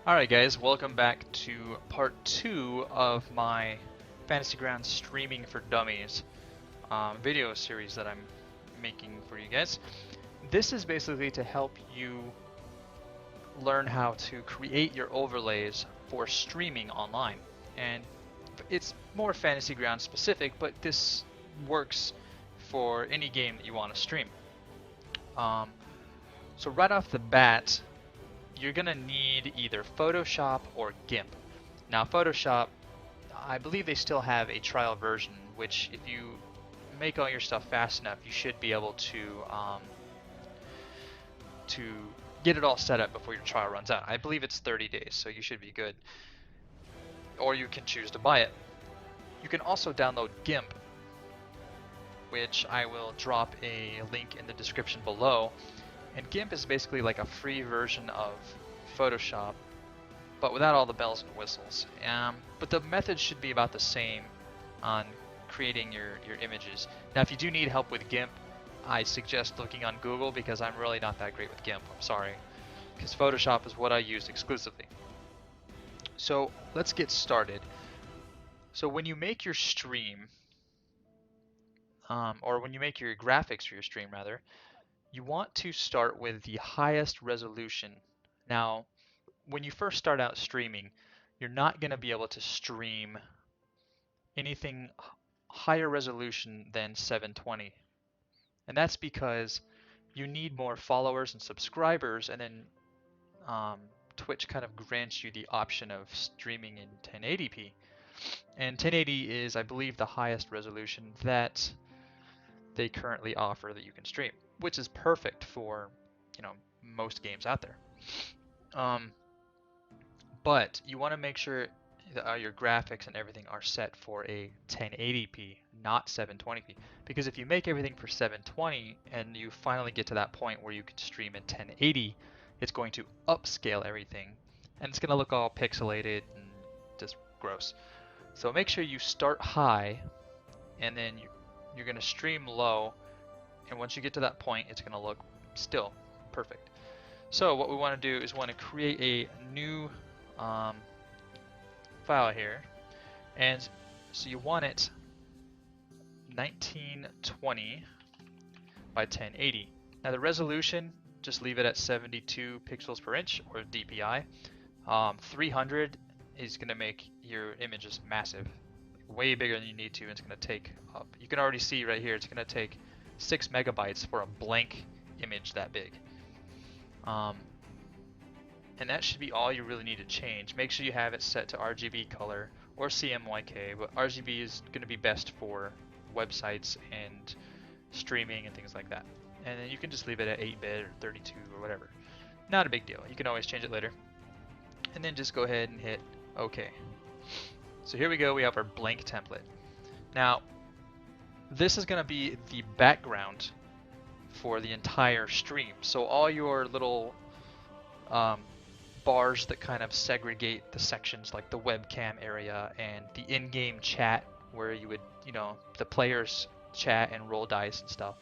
Alright guys, welcome back to part 2 of my Fantasy Grounds Streaming for Dummies video series that I'm making for you guys. This is basically to help you learn how to create your overlays for streaming online. And it's more Fantasy Grounds specific, but this works for any game that you want to stream. So right off the bat, you're going to need either Photoshop or GIMP. Now Photoshop, I believe they still have a trial version, which if you make all your stuff fast enough, you should be able to get it all set up before your trial runs out. I believe it's 30 days, so you should be good. Or you can choose to buy it. You can also download GIMP, which I will drop a link in the description below. And GIMP is basically like a free version of Photoshop, but without all the bells and whistles. But the method should be about the same on creating your images. Now if you do need help with GIMP, I suggest looking on Google because I'm really not that great with GIMP, I'm sorry. Because Photoshop is what I use exclusively. So let's get started. So when you make your stream, or when you make your graphics for your stream rather, you want to start with the highest resolution. Now, when you first start out streaming, you're not going to be able to stream anything higher resolution than 720. And that's because you need more followers and subscribers, and then Twitch kind of grants you the option of streaming in 1080p. And 1080 is, I believe, the highest resolution that they currently offer that you can stream, which is perfect for, most games out there. But you want to make sure that your graphics and everything are set for a 1080p, not 720p. Because if you make everything for 720 and you finally get to that point where you can stream in 1080, it's going to upscale everything and it's going to look all pixelated and just gross. So make sure you start high and then you're going to stream low, and once you get to that point it's going to look still perfect. So what we want to do is want to create a new file here, and so you want it 1920 by 1080. Now the resolution, just leave it at 72 pixels per inch, or DPI. 300 is going to make your images massive, way bigger than you need to, and it's going to take up. You can already see right here, it's going to take 6 megabytes for a blank image that big. And that should be all you really need to change. Make sure you have it set to RGB color or CMYK, but RGB is going to be best for websites and streaming and things like that. And then you can just leave it at 8-bit or 32 or whatever. Not a big deal. You can always change it later. And then just go ahead and hit OK. So here we go. We have our blank template. Now, this is going to be the background for the entire stream. So all your little bars that kind of segregate the sections, like the webcam area and the in-game chat where you would, the players chat and roll dice and stuff,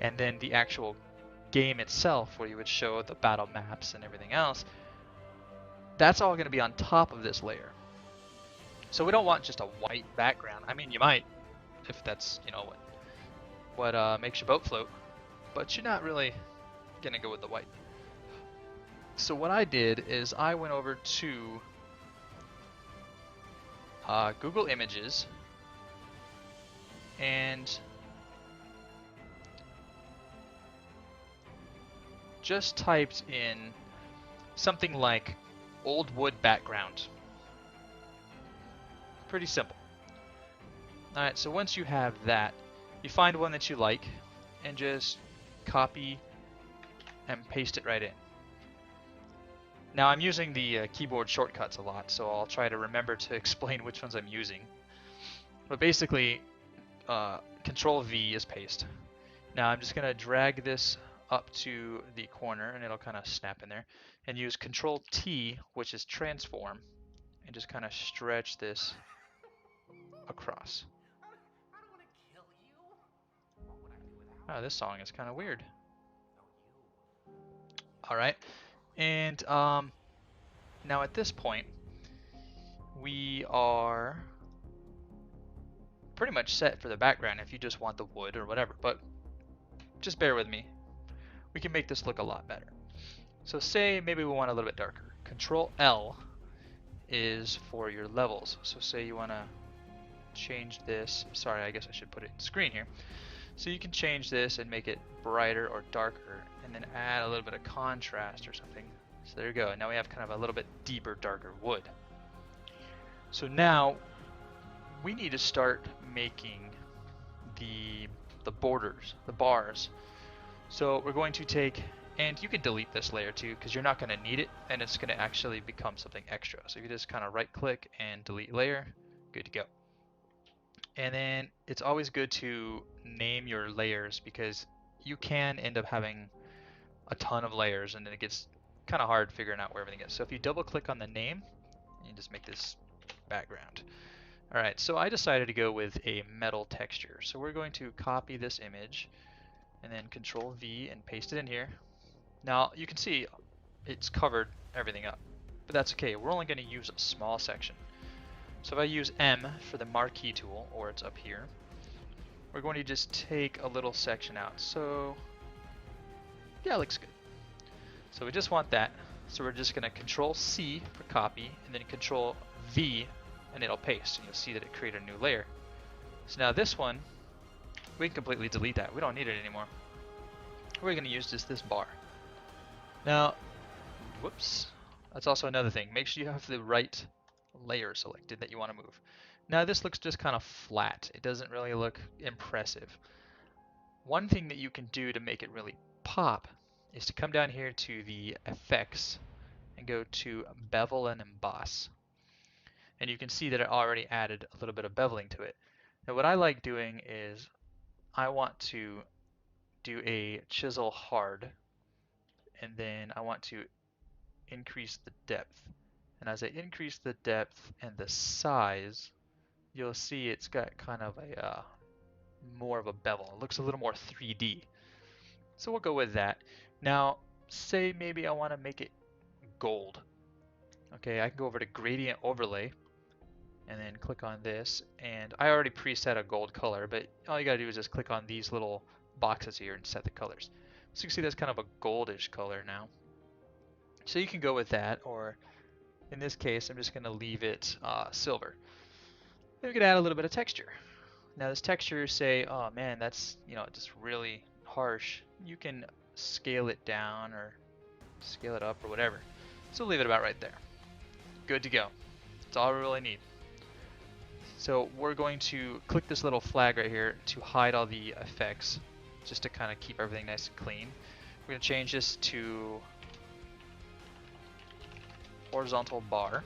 and then the actual game itself where you would show the battle maps and everything else, that's all going to be on top of this layer. So we don't want just a white background. I mean, you might, if that's, what makes your boat float, but you're not really going to go with the white. So what I did is I went over to Google Images and just typed in something like old wood background. Pretty simple. Alright, so once you have that, you find one that you like and just copy and paste it right in. Now I'm using the keyboard shortcuts a lot, so I'll try to remember to explain which ones I'm using. But basically, Control V is paste. Now I'm just going to drag this up to the corner, and it'll kind of snap in there, and use Control T, which is transform, and just kind of stretch this across. Oh, this song is kind of weird. Alright, and Now at this point, we are pretty much set for the background if you just want the wood or whatever, but just bear with me. We can make this look a lot better. So say maybe we want a little bit darker. Control L is for your levels. So say you want to change this. Sorry, I guess I should put it in screen here. So you can change this and make it brighter or darker and then add a little bit of contrast or something. So there you go. Now we have kind of a little bit deeper, darker wood. So now we need to start making the borders, the bars. So we're going to take, and you can delete this layer too because you're not going to need it and it's going to actually become something extra. So you just kind of right click and delete layer, good to go. And then it's always good to name your layers because you can end up having a ton of layers and then it gets kind of hard figuring out where everything is. So if you double click on the name, you just make this background. Alright, so I decided to go with a metal texture. So we're going to copy this image and then Control V and paste it in here. Now you can see it's covered everything up, but that's okay. We're only going to use a small section. So if I use M for the marquee tool, or it's up here, we're going to just take a little section out. So yeah, it looks good. So we just want that. So we're just going to Control C for copy and then Control V and it'll paste. And you'll see that it created a new layer. So now this one, we can completely delete that. We don't need it anymore. We're going to use just this bar. Now, whoops, that's also another thing. Make sure you have the right layer selected that you want to move. Now this looks just kind of flat. It doesn't really look impressive. One thing that you can do to make it really pop is to come down here to the effects and go to bevel and emboss. And you can see that it already added a little bit of beveling to it. Now what I like doing is I want to do a chisel hard and then I want to increase the depth. And as I increase the depth and the size, you'll see it's got kind of a more of a bevel. It looks a little more 3D. So we'll go with that. Now, say maybe I want to make it gold. Okay, I can go over to gradient overlay and then click on this. And I already preset a gold color, but all you gotta do is just click on these little boxes here and set the colors. So you can see that's kind of a goldish color now. So you can go with that, or in this case, I'm just gonna leave it silver. Then we could add a little bit of texture. Now this texture, say, oh man, that's just really harsh. You can scale it down or scale it up or whatever. So leave it about right there. Good to go. That's all we really need. So we're going to click this little flag right here to hide all the effects, just to kind of keep everything nice and clean. We're going to change this to horizontal bar.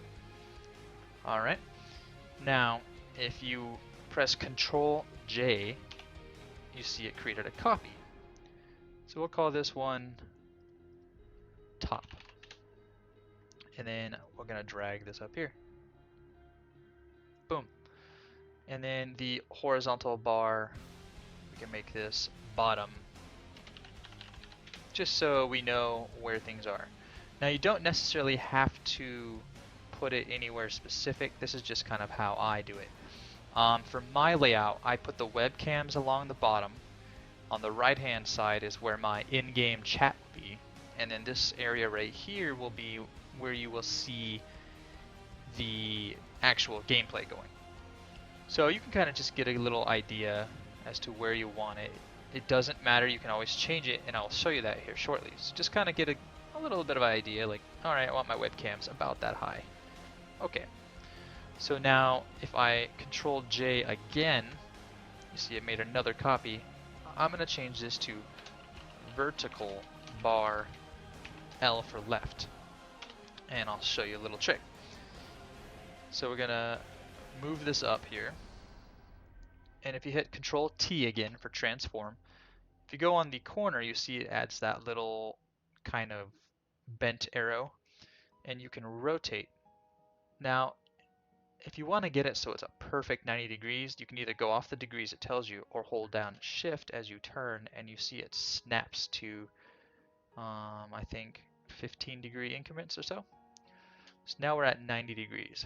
Alright. Now, if you press Control J, you see it created a copy. So we'll call this one top. And then we're going to drag this up here. Boom. And then the horizontal bar, we can make this bottom, just so we know where things are. Now you don't necessarily have to put it anywhere specific. This is just kind of how I do it. For my layout, I put the webcams along the bottom. On the right hand side is where my in-game chat will be. And then this area right here will be where you will see the actual gameplay going. So you can kind of just get a little idea as to where you want it. It doesn't matter, you can always change it, and I'll show you that here shortly. So just kind of get a little bit of an idea, like, alright, I want my webcams about that high. Okay. So now, if I Control J again, you see it made another copy. I'm going to change this to vertical bar L for left. And I'll show you a little trick. So we're going to move this up here. And if you hit Control T again for transform, if you go on the corner, you see it adds that little kind of bent arrow, and you can rotate. Now, if you want to get it so it's a perfect 90 degrees, you can either go off the degrees it tells you or hold down Shift as you turn, and you see it snaps to, I think, 15-degree increments or so. So now we're at 90 degrees.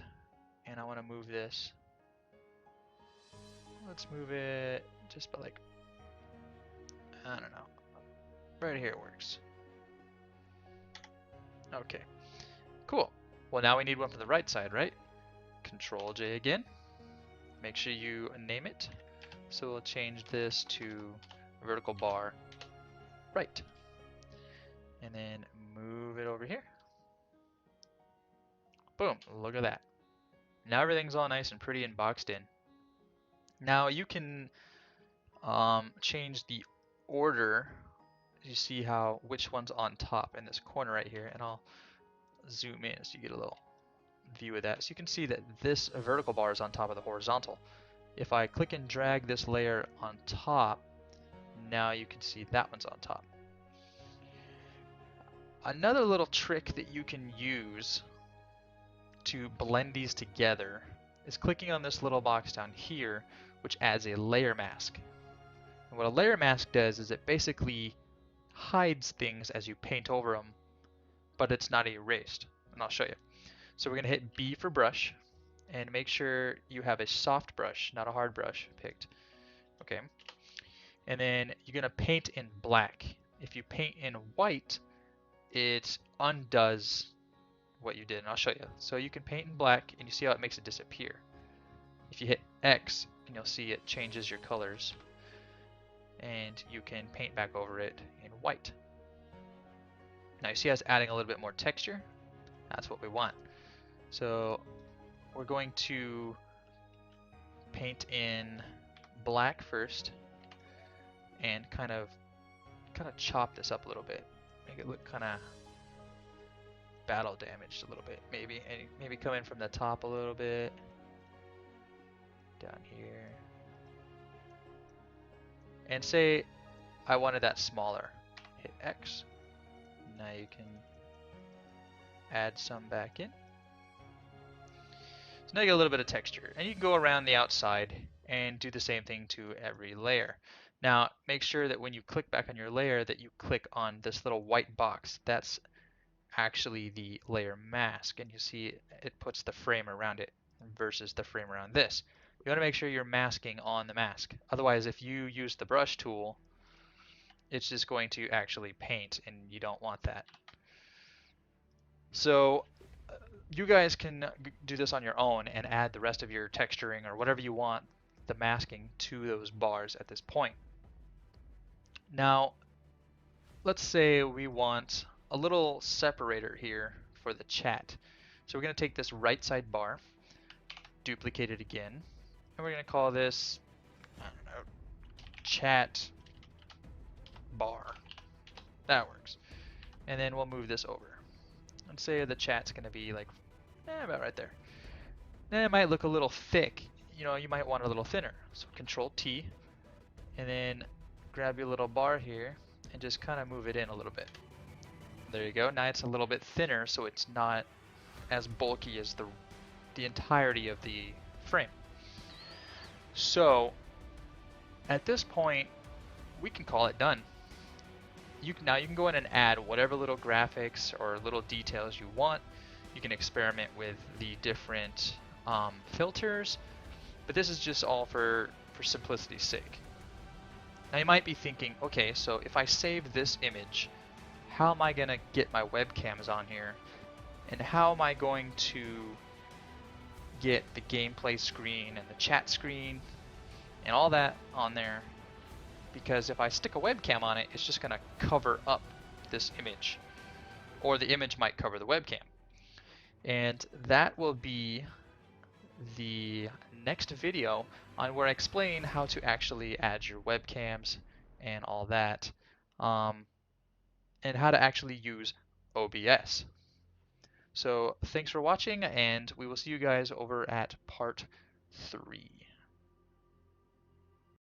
And I want to move this. Let's move it just by like, I don't know. Right here works. Okay, cool. Well, now we need one for the right side, right? Control J again. Make sure you name it. So we'll change this to vertical bar right. And then move it over here. Boom, look at that. Now everything's all nice and pretty and boxed in. Now you can change the order. You see how which one's on top in this corner right here, and I'll zoom in so you get a little view of that. So you can see that this vertical bar is on top of the horizontal. If I click and drag this layer on top, now you can see that one's on top. Another little trick that you can use to blend these together is clicking on this little box down here, which adds a layer mask. And what a layer mask does is it basically hides things as you paint over them, but it's not erased. And I'll show you. So we're going to hit B for brush, and make sure you have a soft brush, not a hard brush, picked. Okay. And then you're going to paint in black. If you paint in white, it undoes what you did, and I'll show you. So you can paint in black, and you see how it makes it disappear. If you hit X, and you'll see it changes your colors, and you can paint back over it in white. Now you see how it's adding a little bit more texture? That's what we want. So we're going to paint in black first, and kind of chop this up a little bit, make it look kind of battle damaged a little bit, maybe, and maybe come in from the top a little bit, down here, and say I wanted that smaller. Hit X. Now you can add some back in. So now you get a little bit of texture, and you can go around the outside and do the same thing to every layer. Now make sure that when you click back on your layer that you click on this little white box. That's actually the layer mask, and you see it puts the frame around it versus the frame around this. You want to make sure you're masking on the mask. Otherwise, if you use the brush tool, it's just going to actually paint, and you don't want that. So you guys can do this on your own and add the rest of your texturing or whatever you want, the masking, to those bars at this point. Now, let's say we want a little separator here for the chat. So we're going to take this right side bar, duplicate it again, and we're going to call this, I don't know, chat bar. That works. And then we'll move this over. Let's say the chat's going to be like about right there. Then it might look a little thick. You know, you might want it a little thinner. So Control T, and then grab your little bar here and just kind of move it in a little bit. There you go. Now it's a little bit thinner, so it's not as bulky as the entirety of the frame. So at this point, we can call it done. Now you can go in and add whatever little graphics or little details you want. You can experiment with the different filters, but this is just all for simplicity's sake. Now you might be thinking, okay, so if I save this image, how am I going to get my webcams on here? And how am I going to get the gameplay screen and the chat screen and all that on there? Because if I stick a webcam on it, it's just going to cover up this image. Or the image might cover the webcam. And that will be the next video on where I explain how to actually add your webcams and all that, and how to actually use OBS. So thanks for watching, and we will see you guys over at part 3.